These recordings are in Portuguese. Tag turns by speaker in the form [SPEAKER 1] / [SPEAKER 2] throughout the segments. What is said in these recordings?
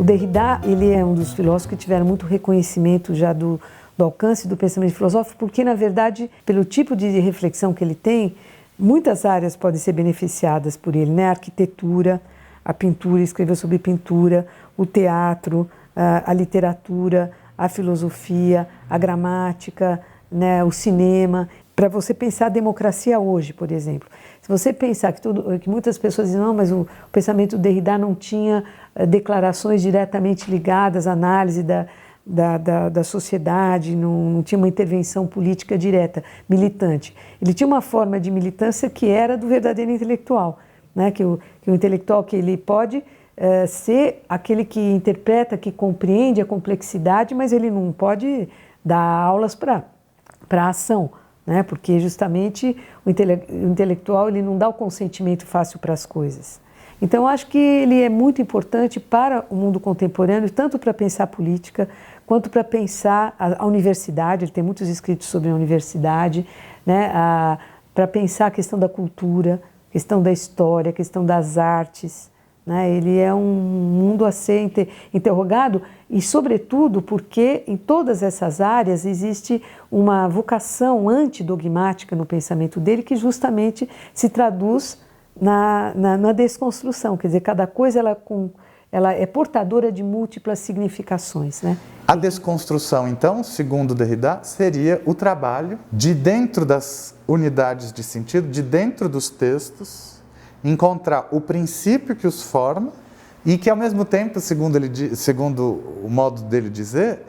[SPEAKER 1] Derrida, ele é um dos filósofos que tiveram muito reconhecimento já do alcance do pensamento filosófico, porque, na verdade, pelo tipo de reflexão que ele tem, muitas áreas podem ser beneficiadas por ele, né? A arquitetura, a pintura, escreveu sobre pintura, o teatro, a literatura, a filosofia, a gramática, né? O cinema. Para você pensar a democracia hoje, por exemplo. Se você pensar que muitas pessoas dizem, não, mas o pensamento do Derrida não tinha declarações diretamente ligadas à análise da sociedade, não tinha uma intervenção política direta, militante. Ele tinha uma forma de militância que era do verdadeiro intelectual, né? Que o intelectual que ele pode ser aquele que interpreta, que compreende a complexidade, mas ele não pode dar aulas para a ação, né? Porque justamente o intelectual ele não dá o consentimento fácil para as coisas. Então, eu acho que ele é muito importante para o mundo contemporâneo, tanto para pensar política, quanto para pensar a universidade. Ele tem muitos escritos sobre a universidade, né? Para pensar a questão da cultura, a questão da história, a questão das artes, né? Ele é um mundo a ser interrogado e, sobretudo, porque em todas essas áreas existe uma vocação antidogmática no pensamento dele que justamente se traduz na desconstrução, quer dizer, cada coisa ela é portadora de múltiplas significações, né?
[SPEAKER 2] A desconstrução, então, segundo Derrida, seria o trabalho de dentro das unidades de sentido, de dentro dos textos, encontrar o princípio que os forma e que, ao mesmo tempo, segundo o modo dele dizer,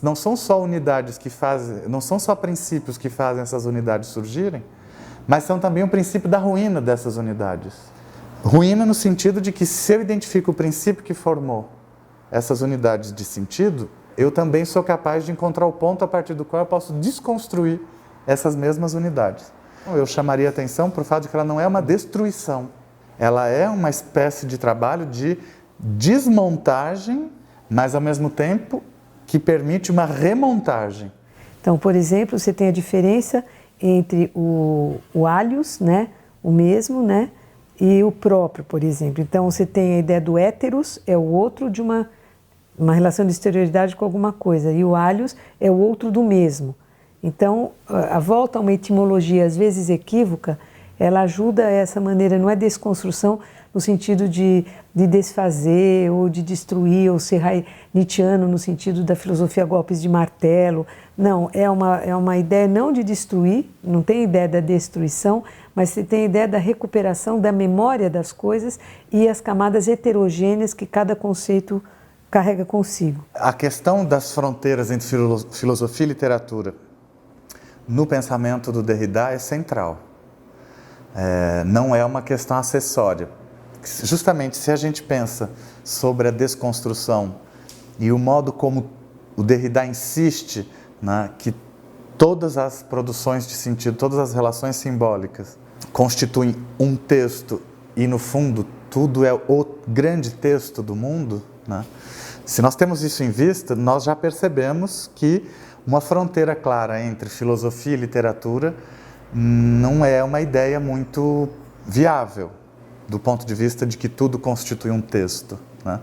[SPEAKER 2] não são só unidades que fazem, não são só princípios que fazem essas unidades surgirem, mas são também o princípio da ruína dessas unidades. Ruína no sentido de que, se eu identifico o princípio que formou essas unidades de sentido, eu também sou capaz de encontrar o ponto a partir do qual eu posso desconstruir essas mesmas unidades. Eu chamaria a atenção para o fato de que ela não é uma destruição, ela é uma espécie de trabalho de desmontagem, mas ao mesmo tempo que permite uma remontagem.
[SPEAKER 1] Então, por exemplo, você tem a diferença entre o alios, né, o mesmo, né, e o próprio, por exemplo. Então, você tem a ideia do héteros, é o outro de uma relação de exterioridade com alguma coisa, e o alios é o outro do mesmo. Então, a volta a uma etimologia, às vezes equívoca, ela ajuda essa maneira, não é desconstrução no sentido de desfazer ou de destruir, ou ser nietzschiano no sentido da filosofia golpes de martelo. Não, é uma ideia não de destruir, não tem ideia da destruição, mas você tem a ideia da recuperação da memória das coisas e as camadas heterogêneas que cada conceito carrega consigo.
[SPEAKER 2] A questão das fronteiras entre filosofia e literatura no pensamento do Derrida é central. Não é uma questão acessória. Justamente se a gente pensa sobre a desconstrução e o modo como o Derrida insiste, né, que todas as produções de sentido, todas as relações simbólicas constituem um texto e, no fundo, tudo é o grande texto do mundo, né? Se nós temos isso em vista, nós já percebemos que uma fronteira clara entre filosofia e literatura não é uma ideia muito viável, do ponto de vista de que tudo constitui um texto, né?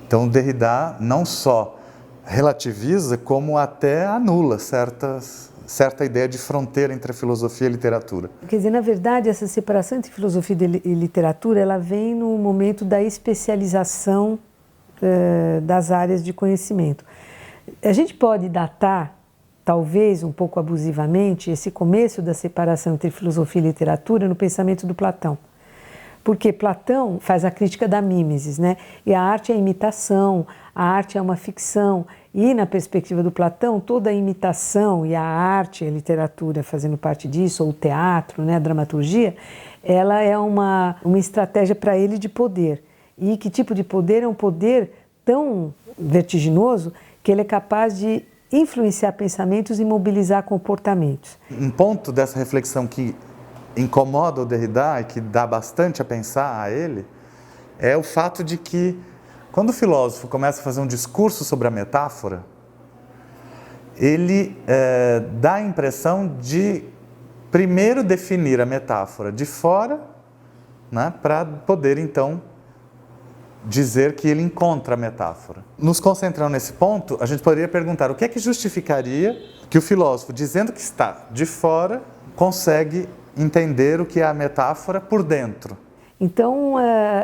[SPEAKER 2] Então, Derrida não só relativiza, como até anula certa ideia de fronteira entre a filosofia e a literatura.
[SPEAKER 1] Quer dizer, na verdade, essa separação entre filosofia e literatura, ela vem no momento da especialização das áreas de conhecimento. A gente pode datar, talvez um pouco abusivamente, esse começo da separação entre filosofia e literatura no pensamento do Platão. Porque Platão faz a crítica da mimesis, né? E a arte é a imitação, a arte é uma ficção. E na perspectiva do Platão, toda a imitação e a arte, a literatura fazendo parte disso, ou o teatro, né, a dramaturgia, ela é uma estratégia para ele de poder. E que tipo de poder? É um poder tão vertiginoso que ele é capaz de influenciar pensamentos e mobilizar comportamentos.
[SPEAKER 2] Um ponto dessa reflexão que incomoda o Derrida e que dá bastante a pensar a ele é o fato de que, quando o filósofo começa a fazer um discurso sobre a metáfora, ele dá a impressão de primeiro definir a metáfora de fora, né, para poder então dizer que ele encontra a metáfora. Nos concentrando nesse ponto, a gente poderia perguntar o que é que justificaria que o filósofo, dizendo que está de fora, consegue entender o que é a metáfora por dentro.
[SPEAKER 1] Então,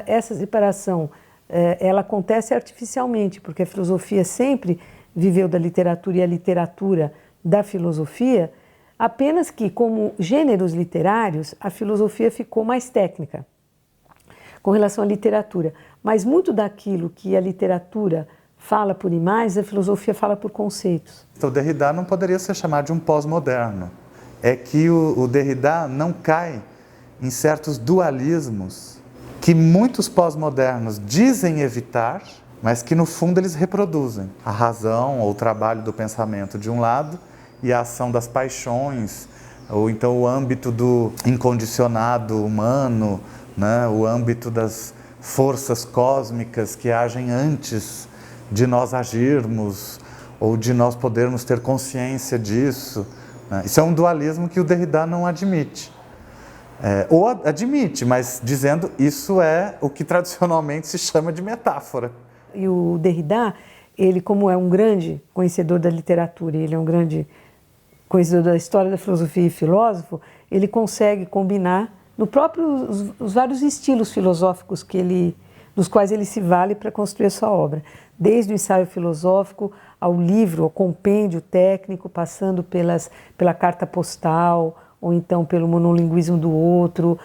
[SPEAKER 1] essa separação, ela acontece artificialmente, porque a filosofia sempre viveu da literatura e a literatura da filosofia, apenas que, como gêneros literários, a filosofia ficou mais técnica com relação à literatura. Mas muito daquilo que a literatura fala por imagens, a filosofia fala por conceitos.
[SPEAKER 2] Então, Derrida não poderia ser chamado de um pós-moderno. É que o Derrida não cai em certos dualismos que muitos pós-modernos dizem evitar, mas que no fundo eles reproduzem. A razão ou o trabalho do pensamento de um lado e a ação das paixões, ou então o âmbito do incondicionado humano, né? O âmbito das forças cósmicas que agem antes de nós agirmos, ou de nós podermos ter consciência disso. Né? Isso é um dualismo que o Derrida não admite. Ou admite, mas dizendo isso é o que tradicionalmente se chama de metáfora.
[SPEAKER 1] E o Derrida, ele como é um grande conhecedor da literatura, ele é um grande conhecedor da história da filosofia e filósofo, ele consegue combinar no próprio os vários estilos filosóficos dos quais ele se vale para construir a sua obra, desde o ensaio filosófico ao livro, ao compêndio técnico, passando pela carta postal, ou então pelo monolinguismo do outro,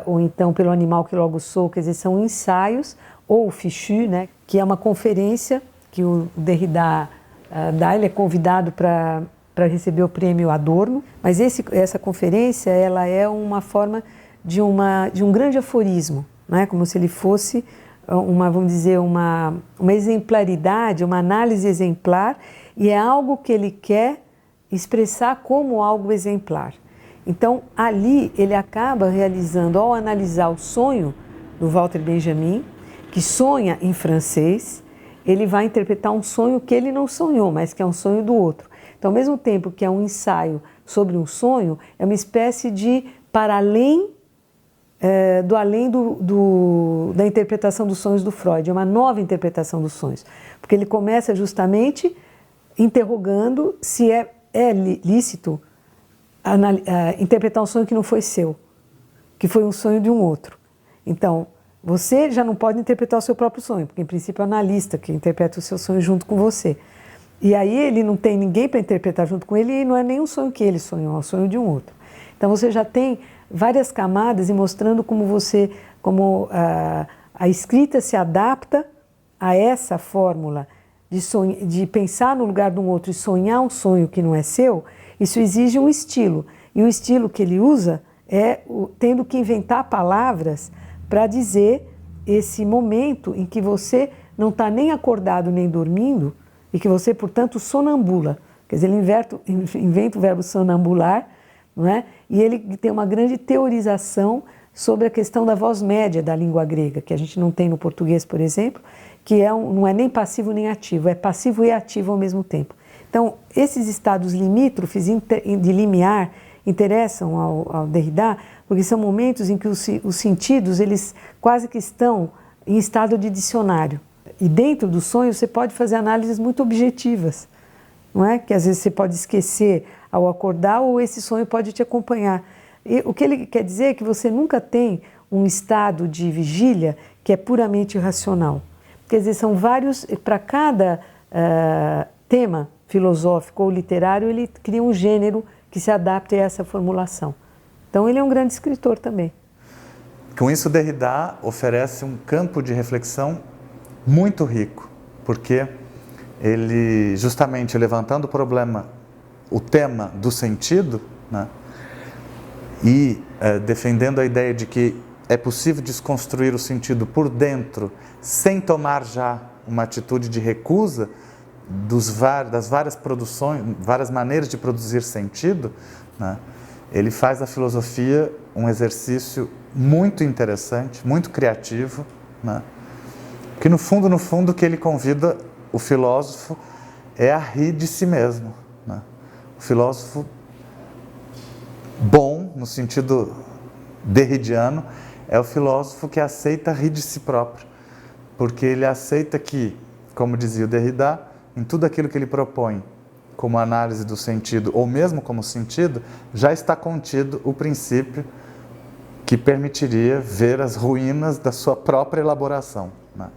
[SPEAKER 1] ou então pelo animal que logo sou, quer dizer, são ensaios, ou o Fichu, né, que é uma conferência que o Derrida dá, ele é convidado para receber o prêmio Adorno, mas essa conferência ela é uma forma de um grande aforismo, né, como se ele fosse vamos dizer, uma exemplaridade, uma análise exemplar, e é algo que ele quer expressar como algo exemplar. Então, ali ele acaba realizando, ao analisar o sonho do Walter Benjamin, que sonha em francês, ele vai interpretar um sonho que ele não sonhou, mas que é um sonho do outro. Então, ao mesmo tempo que é um ensaio sobre um sonho, é uma espécie de para além da interpretação dos sonhos do Freud, é uma nova interpretação dos sonhos, porque ele começa justamente interrogando se é lícito interpretar um sonho que não foi seu, que foi um sonho de um outro. Então, você já não pode interpretar o seu próprio sonho, porque em princípio é o analista que interpreta o seu sonho junto com você. E aí ele não tem ninguém para interpretar junto com ele e não é nem um sonho que ele sonhou, é um sonho de um outro. Então você já tem várias camadas e mostrando como a escrita se adapta a essa fórmula de pensar no lugar de um outro e sonhar um sonho que não é seu. Isso exige um estilo, e o estilo que ele usa é tendo que inventar palavras para dizer esse momento em que você não está nem acordado nem dormindo e que você, portanto, sonambula. Quer dizer, ele inventa o verbo sonambular, não é? E ele tem uma grande teorização sobre a questão da voz média da língua grega, que a gente não tem no português, por exemplo, que não é nem passivo nem ativo, é passivo e ativo ao mesmo tempo. Então, esses estados limítrofes de limiar interessam ao Derrida, porque são momentos em que os sentidos eles quase que estão em estado de dicionário. E dentro do sonho você pode fazer análises muito objetivas, não é? Que às vezes você pode esquecer ao acordar ou esse sonho pode te acompanhar. E o que ele quer dizer é que você nunca tem um estado de vigília que é puramente racional. Quer dizer, são vários, para cada tema filosófico ou literário, ele cria um gênero que se adapte a essa formulação. Então ele é um grande escritor também.
[SPEAKER 2] Com isso, Derrida oferece um campo de reflexão muito rico, porque ele, justamente levantando o problema, o tema do sentido, né, e defendendo a ideia de que é possível desconstruir o sentido por dentro, sem tomar já uma atitude de recusa das várias produções, várias maneiras de produzir sentido, né, ele faz da filosofia um exercício muito interessante, muito criativo, né, que no fundo, que ele convida o filósofo é a rir de si mesmo. Né? O filósofo bom, no sentido derridiano, é o filósofo que aceita rir de si próprio. porque ele aceita que, como dizia o Derrida, em tudo aquilo que ele propõe como análise do sentido, ou mesmo como sentido, já está contido o princípio que permitiria ver as ruínas da sua própria elaboração, né?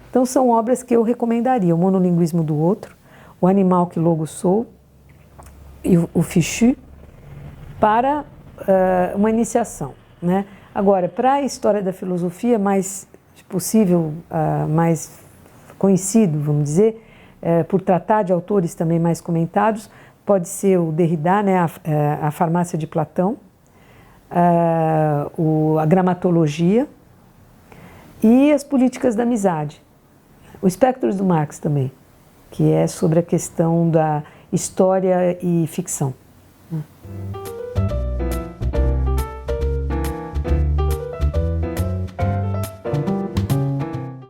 [SPEAKER 1] Então são obras que eu recomendaria: O Monolinguismo do Outro, O Animal que Logo Sou e o Fichu, para uma iniciação, né? Agora, para a história da filosofia mais possível, mais conhecido, vamos dizer, por tratar de autores também mais comentados, pode ser o Derrida, né? A Farmácia de Platão, a Gramatologia e as Políticas da Amizade. O Espectros do Marx também, que é sobre a questão da história e ficção.